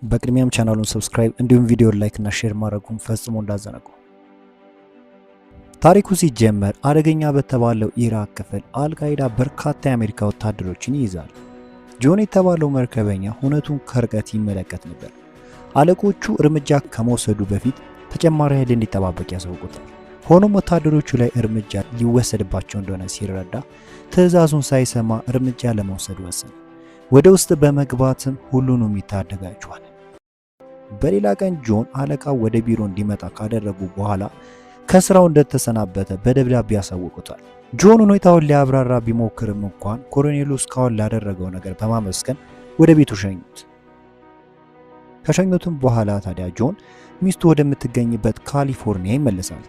በቅድሚያም ቻናሉን ሰብስክራይብ እንዲሁም ቪዲዮ ላይክ እና ሼር ማድረጉን ፈጽሞ እንዳዘነጉ። ታሪኩ ሲጀመር አደገኛ በተባለው ኢራቅ ክፍል አልቃይዳ በርካታ የአሜሪካ ወታደሮችን ይይዛል። ጆን የተባለው መርከበኛ ሁነቱን ከርቀት ይመለከት ነበር። አለቆቹ እርምጃ ከመውሰዱ በፊት ተጨማሪ ኃይል እንዲጠባበቅ ያሳውቁታል። ሆኖም ወታደሮቹ ላይ እርምጃ ሊወሰድባቸው እንደሆነ ሲረዳ ትዕዛዙን ሳይሰማ እርምጃ ለመውሰድ ወሰነ። ወደ ውስጥ በመግባትም ሁሉንም ይታደጋቸዋል። በሌላ ቀን ጆን አለቃው ወደ ቢሮ እንዲመጣ ካደረጉ በኋላ ከስራው እንደተሰናበተ በደብዳቤ ያሳውቁታል። ጆን ሁኔታውን ሊያብራራ ቢሞክርም እንኳን ኮሎኔሉ እስካሁን ላደረገው ነገር በማመስገን ወደ ቤቱ ሸኙት። ከሸኙትም በኋላ ታዲያ ጆን ሚስቱ ወደምትገኝበት ካሊፎርኒያ ይመለሳል።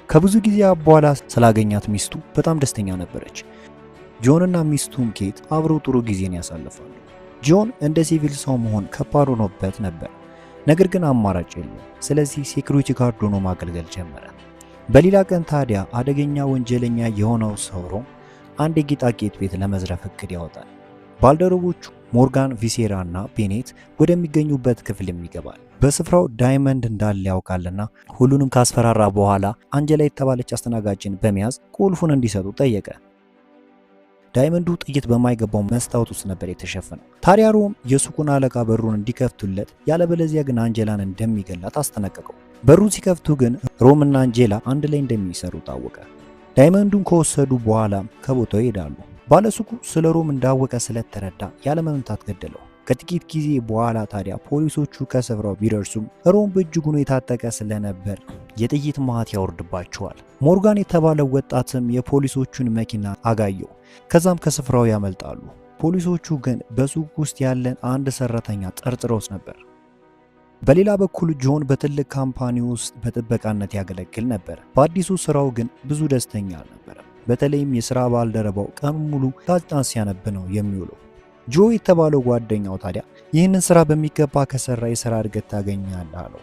ከብዙ ጊዜ በኋላ ስላገኛት ሚስቱ በጣም ደስተኛ ነበረች። ጆንና ሚስቱም ኬት አብረው ጥሩ ጊዜን ያሳልፋሉ። ጆን እንደ ሲቪል ሰው መሆን ከባድ ሆኖበት ነበር፣ ነገር ግን አማራጭ የለውም። ስለዚህ ሴኩሪቲ ጋርድ ሆኖ ማገልገል ጀመረ። በሌላ ቀን ታዲያ አደገኛ ወንጀለኛ የሆነው ሰው ሮም አንድ የጌጣጌጥ ቤት ለመዝረፍ እቅድ ያወጣል። ባልደረቦቹ ሞርጋን፣ ቪሴራ እና ቤኔት ወደሚገኙበት ክፍልም ይገባል። በስፍራው ዳይመንድ እንዳለ ያውቃልና ሁሉንም ካስፈራራ በኋላ አንጀላ የተባለች አስተናጋጅን በመያዝ ቁልፉን እንዲሰጡ ጠየቀ። ዳይመንዱ ጥይት በማይገባው መስታወት ውስጥ ነበር የተሸፈነው። ታዲያ ሮም የሱቁን አለቃ በሩን እንዲከፍቱለት ያለበለዚያ ግን አንጀላን እንደሚገላት አስጠነቀቀው። በሩን ሲከፍቱ ግን ሮም እና አንጀላ አንድ ላይ እንደሚሰሩ ታወቀ። ዳይመንዱን ከወሰዱ በኋላ ከቦታው ይሄዳሉ። ባለሱቁ ስለ ሮም እንዳወቀ ስለተረዳ ያለመምታት ገደለው። ከጥቂት ጊዜ በኋላ ታዲያ ፖሊሶቹ ከስፍራው ቢደርሱም ሮም በእጅጉ የታጠቀ ስለነበር የጥይት ማት ያወርድባቸዋል። ሞርጋን የተባለው ወጣትም የፖሊሶቹን መኪና አጋየው። ከዛም ከስፍራው ያመልጣሉ። ፖሊሶቹ ግን በሱቅ ውስጥ ያለን አንድ ሰራተኛ ጠርጥረውት ነበር። በሌላ በኩል ጆን በትልቅ ካምፓኒ ውስጥ በጥበቃነት ያገለግል ነበር። በአዲሱ ስራው ግን ብዙ ደስተኛ አልነበረም። በተለይም የሥራ ባልደረባው ቀን ሙሉ ጋዜጣን ሲያነብ ነው የሚውለው። ጆ የተባለው ጓደኛው ታዲያ ይህንን ስራ በሚገባ ከሰራ የሥራ እድገት ታገኛለህ አለው።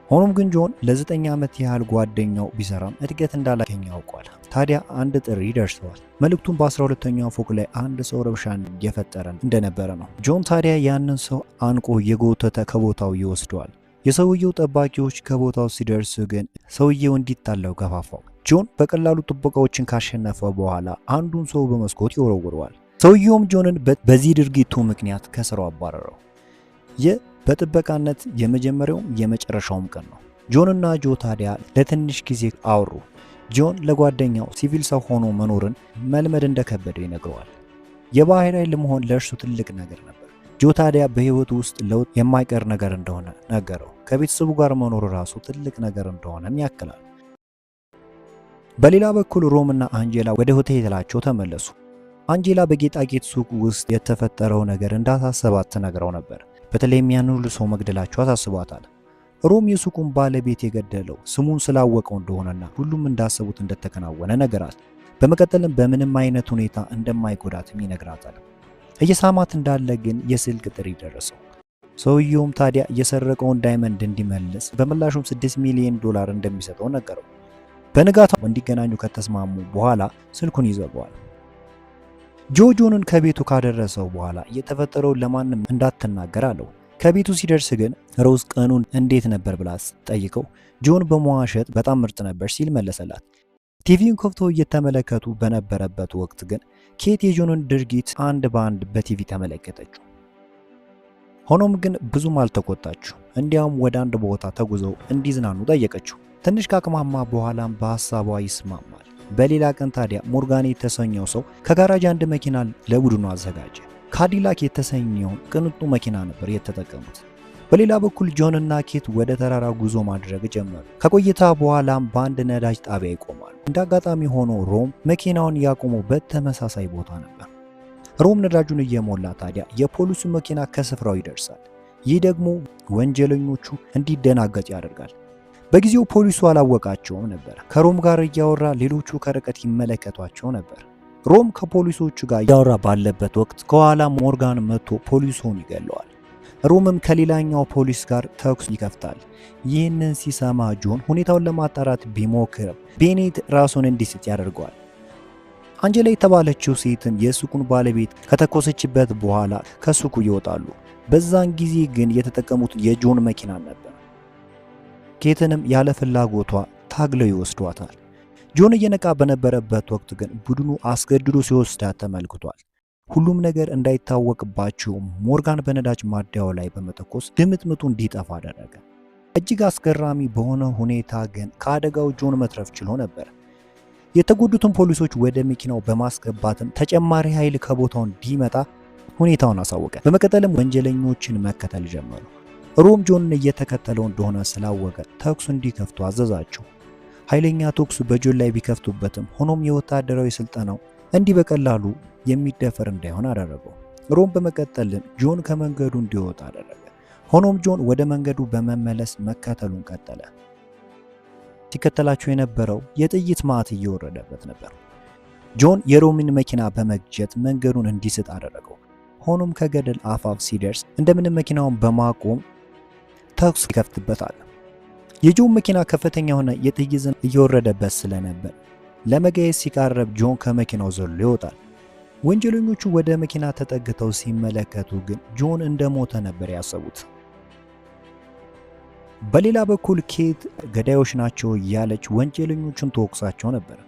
ሆኖም ግን ጆን ለ9 ዓመት ያህል ጓደኛው ቢሰራም እድገት እንዳላገኘ ያውቋል። ታዲያ አንድ ጥሪ ደርሰዋል። መልእክቱም በ12ኛው ፎቅ ላይ አንድ ሰው ረብሻን እየፈጠረ እንደነበረ ነው። ጆን ታዲያ ያንን ሰው አንቆ የጎተተ ከቦታው ይወስደዋል። የሰውየው ጠባቂዎች ከቦታው ሲደርሱ ግን ሰውየው እንዲጣለው ገፋፋው። ጆን በቀላሉ ጥበቃዎችን ካሸነፈ በኋላ አንዱን ሰው በመስኮት ይወረውረዋል። ሰውየውም ጆንን በዚህ ድርጊቱ ምክንያት ከስራው አባረረው። ይህ በጥበቃነት የመጀመሪያውም የመጨረሻውም ቀን ነው። ጆንና ጆ ታዲያ ለትንሽ ጊዜ አወሩ። ጆን ለጓደኛው ሲቪል ሰው ሆኖ መኖርን መልመድ እንደከበደው ይነግረዋል። የባህር ኃይል መሆን ለእርሱ ትልቅ ነገር ነበር። ጆ ታዲያ በህይወቱ ውስጥ ለውጥ የማይቀር ነገር እንደሆነ ነገረው። ከቤተሰቡ ጋር መኖር ራሱ ትልቅ ነገር እንደሆነም ያክላል። በሌላ በኩል ሮም እና አንጀላ ወደ ሆቴላቸው ተመለሱ። አንጀላ በጌጣጌጥ ሱቅ ውስጥ የተፈጠረው ነገር እንዳሳሰባት ተነግረው ነበር። በተለይም ያን ሁሉ ሰው መግደላቸው አሳስቧታል። ሮም የሱቁን ባለቤት የገደለው ስሙን ስላወቀው እንደሆነና ሁሉም እንዳሰቡት እንደተከናወነ ነገራት። በመቀጠልም በምንም አይነት ሁኔታ እንደማይጎዳትም ይነግራታል። እየሳማት እንዳለ ግን የስልክ ጥሪ ደረሰው። ሰውየውም ታዲያ የሰረቀውን ዳይመንድ እንዲመልስ በምላሹም $6 ሚሊዮን እንደሚሰጠው ነገረው። በንጋታው እንዲገናኙ ከተስማሙ በኋላ ስልኩን ይዘጋዋል። ጆንን ከቤቱ ካደረሰው በኋላ የተፈጠረውን ለማንም እንዳትናገር አለው። ከቤቱ ሲደርስ ግን ሮዝ ቀኑን እንዴት ነበር ብላ ጠይቀው ጆን በመዋሸት በጣም ምርጥ ነበር ሲል መለሰላት። ቲቪውን ከፍተው እየተመለከቱ በነበረበት ወቅት ግን ኬት የጆንን ድርጊት አንድ በአንድ በቲቪ ተመለከተችው። ሆኖም ግን ብዙም አልተቆጣችው። እንዲያውም ወደ አንድ ቦታ ተጉዘው እንዲዝናኑ ጠየቀችው። ትንሽ ካቅማማ በኋላም በሐሳቧ ይስማማል። በሌላ ቀን ታዲያ ሞርጋን የተሰኘው ሰው ከጋራጅ አንድ መኪና ለቡድኑ አዘጋጀ። ካዲላክ የተሰኘውን ቅንጡ መኪና ነበር የተጠቀሙት። በሌላ በኩል ጆንና ኬት ወደ ተራራ ጉዞ ማድረግ ጀመሩ። ከቆይታ በኋላም በአንድ ነዳጅ ጣቢያ ይቆማሉ። እንደ አጋጣሚ ሆኖ ሮም መኪናውን ያቆመው በተመሳሳይ ቦታ ነበር። ሮም ነዳጁን እየሞላ ታዲያ የፖሊሱ መኪና ከስፍራው ይደርሳል። ይህ ደግሞ ወንጀለኞቹ እንዲደናገጡ ያደርጋል። በጊዜው ፖሊሱ አላወቃቸውም ነበር። ከሮም ጋር እያወራ ሌሎቹ ከርቀት ይመለከቷቸው ነበር። ሮም ከፖሊሶቹ ጋር እያወራ ባለበት ወቅት ከኋላ ሞርጋን መጥቶ ፖሊሱን ይገለዋል። ሮምም ከሌላኛው ፖሊስ ጋር ተኩስ ይከፍታል። ይህንን ሲሰማ ጆን ሁኔታውን ለማጣራት ቢሞክርም ቤኔት ራሱን እንዲስት ያደርገዋል። አንጀላ የተባለችው ሴትም የሱቁን ባለቤት ከተኮሰችበት በኋላ ከሱቁ ይወጣሉ። በዛን ጊዜ ግን የተጠቀሙት የጆን መኪና ነበር። ኬትንም ያለ ፍላጎቷ ታግለው ይወስዷታል። ጆን እየነቃ በነበረበት ወቅት ግን ቡድኑ አስገድዶ ሲወስዳት ተመልክቷል። ሁሉም ነገር እንዳይታወቅባቸው ሞርጋን በነዳጅ ማደያው ላይ በመተኮስ ድምጥምጡ እንዲጠፋ አደረገ። እጅግ አስገራሚ በሆነ ሁኔታ ግን ከአደጋው ጆን መትረፍ ችሎ ነበር። የተጎዱትን ፖሊሶች ወደ መኪናው በማስገባትም ተጨማሪ ኃይል ከቦታው እንዲመጣ ሁኔታውን አሳወቀ። በመቀጠልም ወንጀለኞችን መከተል ጀመሩ። ሮም ጆንን እየተከተለው እንደሆነ ስላወቀ ተኩስ እንዲከፍቱ አዘዛቸው። ኃይለኛ ተኩስ በጆን ላይ ቢከፍቱበትም ሆኖም የወታደራዊ ስልጠናው እንዲህ በቀላሉ የሚደፈር እንዳይሆን አደረገው። ሮም በመቀጠልም ጆን ከመንገዱ እንዲወጣ አደረገ። ሆኖም ጆን ወደ መንገዱ በመመለስ መከተሉን ቀጠለ። ሲከተላቸው የነበረው የጥይት ማዕት እየወረደበት ነበር። ጆን የሮምን መኪና በመግጨት መንገዱን እንዲስት አደረገው። ሆኖም ከገደል አፋፍ ሲደርስ እንደምንም መኪናውን በማቆም ተኩስ ይከፍትበታል። የጆን መኪና ከፍተኛ የሆነ የጥይት ዝናብ እየወረደበት ስለነበር ለመጋየት ሲቃረብ ጆን ከመኪናው ዘሎ ይወጣል። ወንጀለኞቹ ወደ መኪና ተጠግተው ሲመለከቱ ግን ጆን እንደሞተ ነበር ያሰቡት። በሌላ በኩል ኬት ገዳዮች ናቸው እያለች ወንጀለኞቹን ተወቅሳቸው ነበር።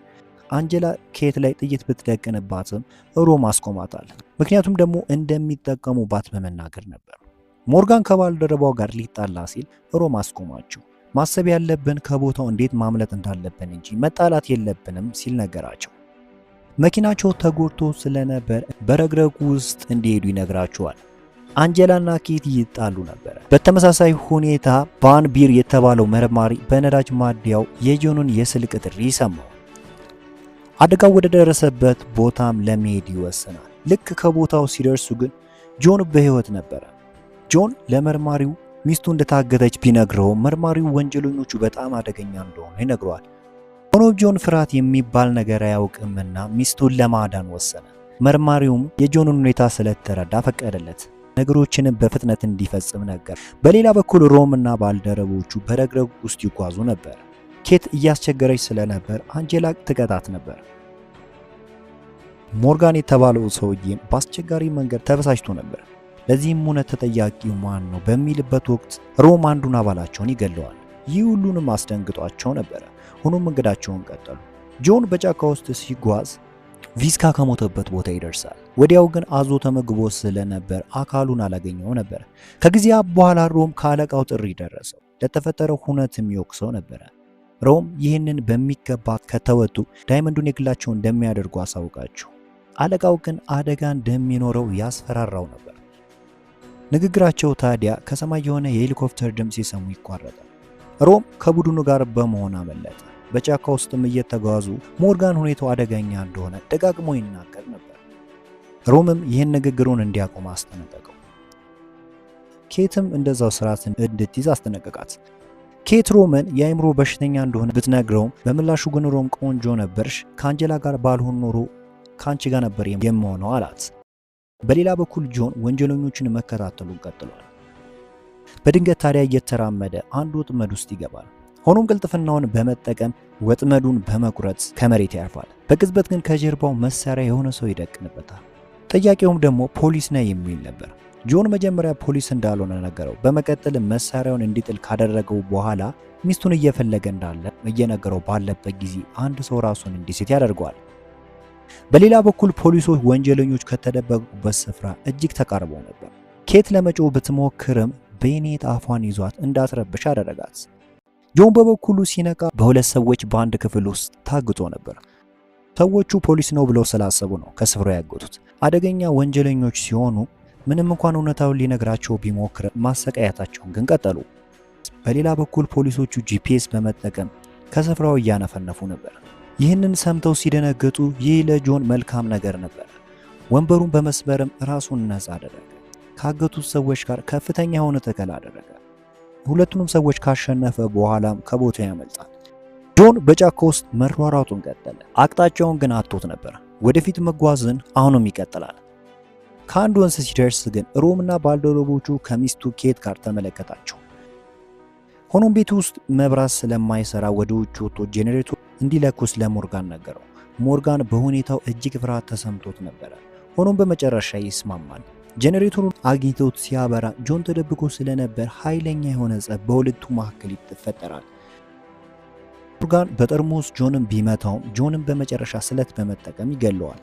አንጀላ ኬት ላይ ጥይት ብትደቅንባትም ሮም አስቆማታል። ምክንያቱም ደግሞ እንደሚጠቀሙባት በመናገር ነበር። ሞርጋን ከባልደረባው ጋር ሊጣላ ሲል ሮም አስቆማቸው። ማሰብ ያለብን ከቦታው እንዴት ማምለጥ እንዳለብን እንጂ መጣላት የለብንም ሲል ነገራቸው። መኪናቸው ተጎድቶ ስለነበር በረግረጉ ውስጥ እንዲሄዱ ይነግራቸዋል። አንጀላና ኬት ይጣሉ ነበር። በተመሳሳይ ሁኔታ ቫን ቢር የተባለው መርማሪ በነዳጅ ማደያው የጆንን የስልክ ጥሪ ሰማው። አደጋው ወደ ደረሰበት ቦታም ለመሄድ ይወስናል። ልክ ከቦታው ሲደርሱ ግን ጆን በሕይወት ነበረ። ጆን ለመርማሪው ሚስቱ እንደታገተች ቢነግረው መርማሪው ወንጀለኞቹ በጣም አደገኛ እንደሆኑ ይነግረዋል። ሆኖም ጆን ፍርሃት የሚባል ነገር አያውቅምና ሚስቱን ለማዳን ወሰነ። መርማሪውም የጆንን ሁኔታ ስለተረዳ ፈቀደለት። ነገሮችንም በፍጥነት እንዲፈጽም ነገር። በሌላ በኩል ሮም እና ባልደረቦቹ በረግረግ ውስጥ ይጓዙ ነበር። ኬት እያስቸገረች ስለነበር አንጀላ ትቀጣት ነበር። ሞርጋን የተባለው ሰውዬም በአስቸጋሪ መንገድ ተበሳጭቶ ነበር። ለዚህም እውነት ተጠያቂው ማን ነው በሚልበት ወቅት ሮም አንዱን አባላቸውን ይገለዋል። ይህ ሁሉንም አስደንግጧቸው ነበር። ሆኖም መንገዳቸውን ቀጠሉ። ጆን በጫካ ውስጥ ሲጓዝ ቪስካ ከሞተበት ቦታ ይደርሳል። ወዲያው ግን አዞ ተመግቦ ስለነበር አካሉን አላገኘው ነበር። ከጊዜ በኋላ ሮም ከአለቃው ጥሪ ደረሰው። ለተፈጠረው ሁነት የሚወቅሰው ነበር። ሮም ይህንን በሚገባ ከተወጡ ዳይመንዱን የግላቸው እንደሚያደርጉ አሳውቃቸው። አለቃው ግን አደጋ እንደሚኖረው ያስፈራራው ነበር። ንግግራቸው ታዲያ ከሰማይ የሆነ የሄሊኮፕተር ድምፅ ሲሰሙ ይቋረጣል። ሮም ከቡድኑ ጋር በመሆን አመለጠ። በጫካ ውስጥም እየተጓዙ ሞርጋን ሁኔታው አደገኛ እንደሆነ ደጋግሞ ይናገር ነበር። ሮምም ይህን ንግግሩን እንዲያቆም አስጠነቀቀው። ኬትም እንደዛው ስርዓትን እንድትይዝ አስጠነቀቃት። ኬት ሮምን የአእምሮ በሽተኛ እንደሆነ ብትነግረውም በምላሹ ግን ሮም ቆንጆ ነበርሽ፣ ከአንጀላ ጋር ባልሆን ኖሮ ከአንቺ ጋር ነበር የምሆነው አላት። በሌላ በኩል ጆን ወንጀለኞቹን መከታተሉን ቀጥሏል። በድንገት ታዲያ እየተራመደ አንድ ወጥመድ ውስጥ ይገባል። ሆኖም ቅልጥፍናውን በመጠቀም ወጥመዱን በመቁረጥ ከመሬት ያርፋል። በቅጽበት ግን ከጀርባው መሳሪያ የሆነ ሰው ይደቅንበታል። ጥያቄውም ደግሞ ፖሊስ ነው የሚል ነበር። ጆን መጀመሪያ ፖሊስ እንዳልሆነ ነገረው። በመቀጠል መሳሪያውን እንዲጥል ካደረገው በኋላ ሚስቱን እየፈለገ እንዳለ እየነገረው ባለበት ጊዜ አንድ ሰው ራሱን እንዲስት ያደርገዋል። በሌላ በኩል ፖሊሶች ወንጀለኞች ከተደበቁበት ስፍራ እጅግ ተቃርበው ነበር። ኬት ለመጮህ ብትሞክርም ቤኔት አፏን ይዟት እንዳትረብሽ አደረጋት። ጆን በበኩሉ ሲነቃ በሁለት ሰዎች በአንድ ክፍል ውስጥ ታግቶ ነበር። ሰዎቹ ፖሊስ ነው ብለው ስላሰቡ ነው ከስፍራው ያገቱት። አደገኛ ወንጀለኞች ሲሆኑ ምንም እንኳን እውነታውን ሊነግራቸው ቢሞክር ማሰቃየታቸውን ግን ቀጠሉ። በሌላ በኩል ፖሊሶቹ ጂፒኤስ በመጠቀም ከስፍራው እያነፈነፉ ነበር። ይህንን ሰምተው ሲደነገጡ ይህ ለጆን መልካም ነገር ነበር። ወንበሩን በመስበርም ራሱን ነፃ አደረገ። ካገቱት ሰዎች ጋር ከፍተኛ የሆነ ተከላ አደረገ። ሁለቱንም ሰዎች ካሸነፈ በኋላም ከቦታው ያመልጣል። ጆን በጫካ ውስጥ መሯሯጡን ቀጠለ። አቅጣጫውን ግን አጥቶት ነበር። ወደፊት መጓዝን አሁንም ይቀጥላል። ከአንድ ወንዝ ሲደርስ ግን ሮምና ባልደረቦቹ ከሚስቱ ኬት ጋር ተመለከታቸው። ሆኖም ቤት ውስጥ መብራት ስለማይሰራ ወደ ውጭ ወጥቶ ጄኔሬተር እንዲለኩስ ለሞርጋን ነገረው። ሞርጋን በሁኔታው እጅግ ፍርሃት ተሰምቶት ነበር። ሆኖም በመጨረሻ ይስማማል። ጄኔሬተሩን አግኝቶት ሲያበራ ጆን ተደብቆ ስለነበር ኃይለኛ የሆነ ጸብ በሁለቱ መካከል ይፈጠራል። ሞርጋን በጠርሙስ ጆንን ቢመታውም ጆንን በመጨረሻ ስለት በመጠቀም ይገለዋል።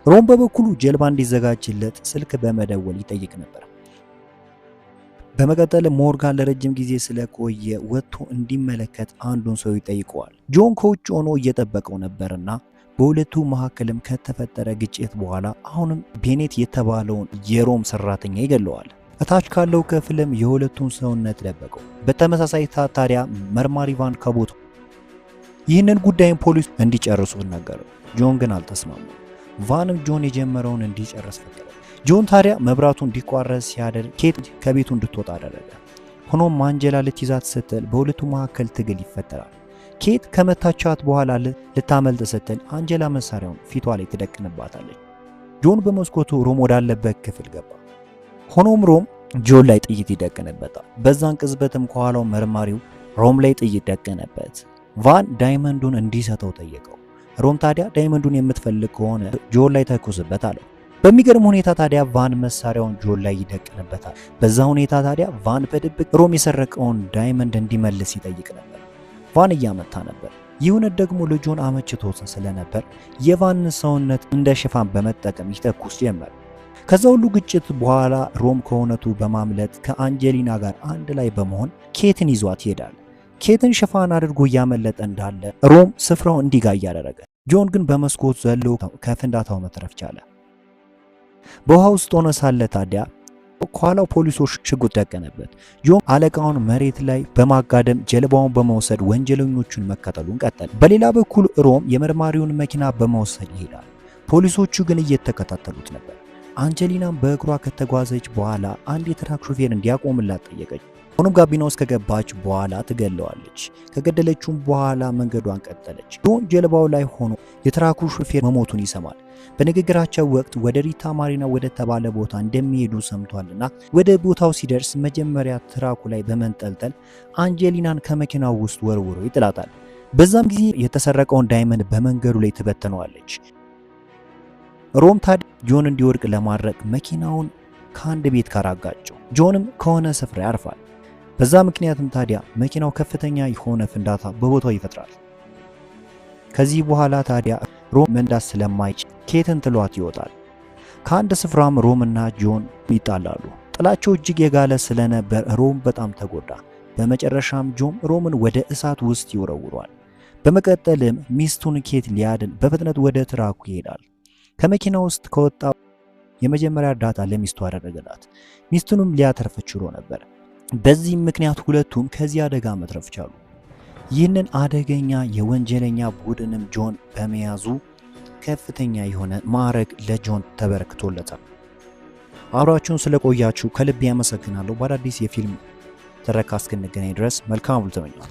ሮም በበኩሉ ጀልባ እንዲዘጋጅለት ስልክ በመደወል ይጠይቅ ነበር። በመቀጠል ሞርጋን ለረጅም ጊዜ ስለቆየ ወጥቶ እንዲመለከት አንዱን ሰው ይጠይቀዋል። ጆን ከውጭ ሆኖ እየጠበቀው ነበርና በሁለቱ መካከልም ከተፈጠረ ግጭት በኋላ አሁንም ቤኔት የተባለውን የሮም ሰራተኛ ይገለዋል። እታች ካለው ክፍልም የሁለቱን ሰውነት ደበቀው። በተመሳሳይ ታዲያ መርማሪ ቫን ከቦታው ይህንን ጉዳይን ፖሊስ እንዲጨርሱ ነገረው። ጆን ግን አልተስማማም። ቫንም ጆን የጀመረውን እንዲጨርስ ፈቀደ። ጆን ታዲያ መብራቱ እንዲቋረጥ ሲያደርግ ኬት ከቤቱ እንድትወጣ አደረገ። ሆኖም አንጀላ ልትይዛት ስትል በሁለቱ መካከል ትግል ይፈጠራል። ኬት ከመታቻት በኋላ ልታመልጥ ስትል አንጀላ መሳሪያውን ፊቷ ላይ ትደቅንባታለች። ጆን በመስኮቱ ሮም ወዳለበት ክፍል ገባ። ሆኖም ሮም ጆን ላይ ጥይት ይደቅንበታል። በዛን ቅጽበትም ከኋላው መርማሪው ሮም ላይ ጥይት ደቀነበት። ቫን ዳይመንዱን እንዲሰጠው ጠየቀው። ሮም ታዲያ ዳይመንዱን የምትፈልግ ከሆነ ጆን ላይ ተኩስበት አለው። በሚገርም ሁኔታ ታዲያ ቫን መሳሪያውን ጆን ላይ ይደቅንበታል። በዛ ሁኔታ ታዲያ ቫን በድብቅ ሮም የሰረቀውን ዳይመንድ እንዲመልስ ይጠይቅ ነበር። ቫን እያመታ ነበር። ይሁን ደግሞ ለጆን አመችቶት ስለነበር የቫንን ሰውነት እንደ ሽፋን በመጠቀም ይተኩስ ጀመር። ከዛ ሁሉ ግጭት በኋላ ሮም ከእውነቱ በማምለጥ ከአንጀሊና ጋር አንድ ላይ በመሆን ኬትን ይዟት ይሄዳል። ኬትን ሽፋን አድርጎ እያመለጠ እንዳለ ሮም ስፍራው እንዲጋይ ያደረገ። ጆን ግን በመስኮት ዘሎ ከፍንዳታው መትረፍ ቻለ። በውሃ ውስጥ ሆኖ ሳለ ታዲያ ከኋላው ፖሊሶች ሽጉጥ ደቀነበት። ጆን አለቃውን መሬት ላይ በማጋደም ጀልባውን በመውሰድ ወንጀለኞቹን መከተሉን ቀጠለ። በሌላ በኩል ሮም የመርማሪውን መኪና በመውሰድ ይሄዳል። ፖሊሶቹ ግን እየተከታተሉት ነበር። አንጀሊናም በእግሯ ከተጓዘች በኋላ አንድ የትራክ ሹፌር እንዲያቆምላት ጠየቀች። ሆኖም ጋቢና ውስጥ ከገባች በኋላ ትገለዋለች። ከገደለችውም በኋላ መንገዷን ቀጠለች። ጆን ጀልባው ላይ ሆኖ የትራኩ ሹፌር መሞቱን ይሰማል። በንግግራቸው ወቅት ወደ ሪታ ማሪና ወደ ተባለ ቦታ እንደሚሄዱ ሰምቷልና ወደ ቦታው ሲደርስ መጀመሪያ ትራኩ ላይ በመንጠልጠል አንጀሊናን ከመኪናው ውስጥ ወርውሮ ይጥላታል። በዛም ጊዜ የተሰረቀውን ዳይመንድ በመንገዱ ላይ ትበትነዋለች። ሮም ታዲያ ጆን እንዲወድቅ ለማድረግ መኪናውን ከአንድ ቤት ጋር አጋጨው። ጆንም ከሆነ ስፍራ ያርፋል። በዛ ምክንያትም ታዲያ መኪናው ከፍተኛ የሆነ ፍንዳታ በቦታው ይፈጥራል። ከዚህ በኋላ ታዲያ ሮም መንዳት ስለማይችል ኬትን ጥሏት ይወጣል። ከአንድ ስፍራም ሮም እና ጆን ይጣላሉ። ጥላቸው እጅግ የጋለ ስለነበር ሮም በጣም ተጎዳ። በመጨረሻም ጆን ሮምን ወደ እሳት ውስጥ ይወረውሯል። በመቀጠልም ሚስቱን ኬት ሊያድን በፍጥነት ወደ ትራኩ ይሄዳል። ከመኪና ውስጥ ከወጣ የመጀመሪያ እርዳታ ለሚስቱ አደረገላት። ሚስቱንም ሊያተርፍ ችሎ ነበር። በዚህም ምክንያት ሁለቱም ከዚህ አደጋ መትረፍ ቻሉ። ይህንን አደገኛ የወንጀለኛ ቡድንም ጆን በመያዙ ከፍተኛ የሆነ ማዕረግ ለጆን ተበረክቶለታል። አብራችሁን ስለቆያችሁ ከልብ ያመሰግናለሁ። በአዳዲስ የፊልም ትረካ እስክንገናኝ ድረስ መልካም ሁሉ ተመኘሁ።